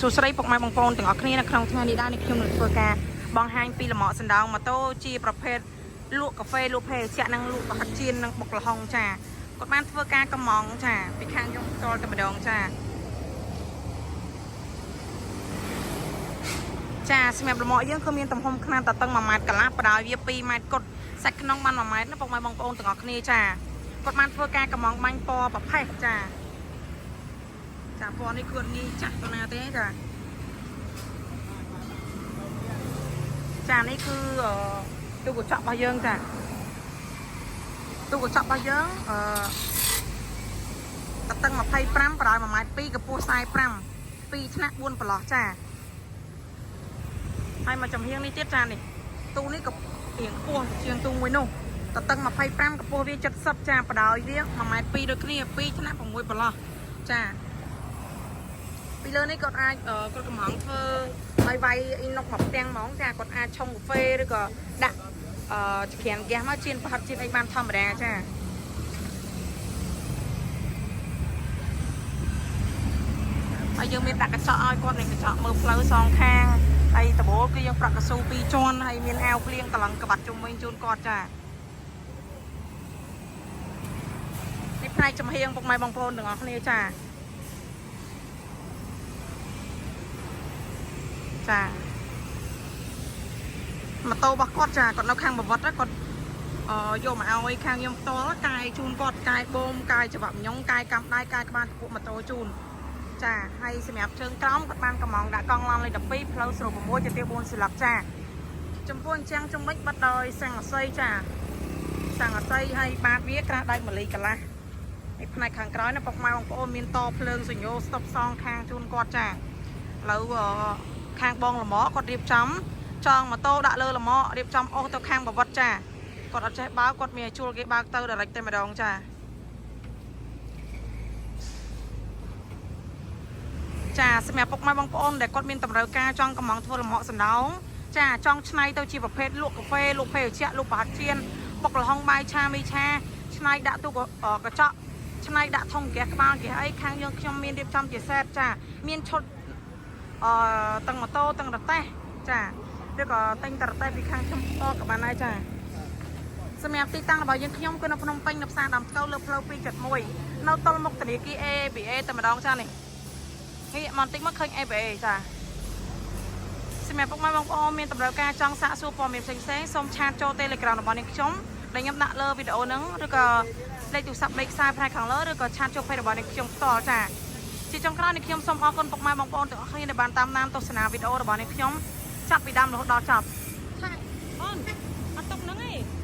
សួស្តីពុកម៉ែបងប្អូនទាំងអស់គ្នានៅក្នុងថ្ងៃនេះដែរខ្ញុំនឹងធ្វើការបង្ហាញពីលំអសណ្ដោងម៉ូតូជាប្រភេទលក់កាហ្វេលក់ភេសជ្ជៈនិងលក់ប្រហិតជៀននិងបុកល្ហុងចាគាត់បានធ្វើការកំងចាពីខាងខ្ញុំផ្ទាល់តែម្ដងចាសម្រាប់លំអយើងគឺមានទំហំខ្នាតតឹង1ម៉ែត្រកន្លះបដោយវា2ម៉ែត្រគត់សាច់ក្នុងបាន1ម៉ែត្រណាពុកម៉ែបងប្អូនទាំងអស់គ្នាចាគាត់បានធ្វើការកំងបាញ់ពណ៌ប្រផេះចាពណ៌នេះគឺងាយចាក់ទៅណាទេចានេះគឺទូកញ្ចក់របស់យើងចាទូកញ្ចក់របស់យើងតតឹង25បដោយ1ម៉ែត្រ2កម្ពស់45 2ថ្នាក់4ប្រឡោះចាហើយមកចំហៀងនេះទៀតចានេះទូនេះក៏រៀងខ្ពស់ជាងទូមួយនោះតតឹង25កម្ពស់វា70ចាបដោយវា1ម៉ែត្រ2ដូចគ្នា2ថ្នាក់6ប្រឡោះចាពីលើនេះគាត់អាចគាត់កំងធ្វើឲ្យវាយអ៊ីណុកមកផ្ទាំងហ្មងចាគាត់អាចឆុងកាហ្វេឬក៏ដាក់ចក្រានហ្គាសមកជៀនប្រហិតជៀនអីបានធម្មតាចាហើយយើងមានដាក់កញ្ចក់ឲ្យគាត់មានកញ្ចក់មើលផ្លូវសងខាងហើយដបូលគឺយើងប្រាក់កស៊ូ2ជាន់ហើយមានអាវភ្លៀងតឡឹងក្បាត់ជុំវិញជូនគាត់ចានេះផ្នែកចំហៀងពុកម៉ែបងប្អូនទាំងអស់គ្នាចាម៉ូតូរបស់គាត់ចាគាត់នៅខាងបវត្តគាត់យកមកឲ្យខាងខ្ញុំផ្ទាល់កាយជូនគាត់កាយបូមកាយច្បាប់ញងកាយកំដៃកាយក្បាលពួកម៉ូតូជូនចាហើយសម្រាប់ជើងក្រោមគាត់បានកំងដាក់កង់ឡានលេខ12ផ្លូវស្រូប6ទៅទី4សន្លឹកចាចំពោះអញ្ចឹងជំនិចបាត់ដោយសង្កសីចាសង្កសីហើយបាតវាក្រាស់ដៃ1លីកន្លះនេះផ្នែកខាងក្រោយណាពុកម៉ែបងប្អូនមានតភ្លើងសញ្ញោស្តុបសងខាងជូនគាត់ចាឥឡូវខាងបងលម៉គាត់រៀបចំចងម៉ូតូដាក់លើលម៉រៀបចំអូសទៅខាងបវត្តចាគាត់អត់ចេះបើកគាត់មានជួលគេបើកទៅដរិចតែម្ដងចាសម្រាប់ពុកម៉ែបងប្អូនដែលគាត់មានតម្រូវការចង់កំងធ្វើលម៉សណ្ដោងចាចង់ឆ្នៃទៅជាប្រភេទលក់កាហ្វេលក់ភេសជ្ជៈលក់ប្រហិតជៀនបុកល្ហុងបាយឆាមីឆាឆ្នៃដាក់ទូកញ្ចក់ឆ្នៃដាក់ធុងហ្គាសក្បាលហ្គាសអីខាងយើងខ្ញុំមានរៀបចំជាសេតចាមានឈុតទាំងម៉ូតូទាំងរទេះចាឬក៏ទិញតែរទេះពីខាងខ្ញុំផ្ទាល់ក៏បានដែរចាសម្រាប់ទីតាំងរបស់យើងខ្ញុំគឺនៅភ្នំពេញនៅផ្សារដើមស្កូវលើផ្លូវ271នៅទល់មុខធនាគារ ABA តែម្ដងចានេះនេះមកបន្តិចមកឃើញ ABA ចាសម្រាប់ពុកម៉ែបងប្អូនមានតម្រូវការចង់សាកសួរព័ត៌មានផ្សេងៗសូមឆាតចូល Telegram របស់នាងខ្ញុំដែលខ្ញុំដាក់លើវីដេអូហ្នឹងឬក៏លេខទូរស័ព្ទលេខខ្សែផ្នែកខាងលើឬក៏ឆាតចូល Page របស់នាងខ្ញុំផ្ទាល់ចាជាចុងក្រោយនេះខ្ញុំសូមអរគុណពុកម៉ែបងប្អូនទាំងអស់គ្នាដែលបានតាមដានទស្សនាវីដេអូរបស់នាងខ្ញុំចាប់ពីដើមរហូតដល់ចប់ថាអូនអត់ຕົកហ្នឹងឯង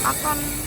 អរគុណ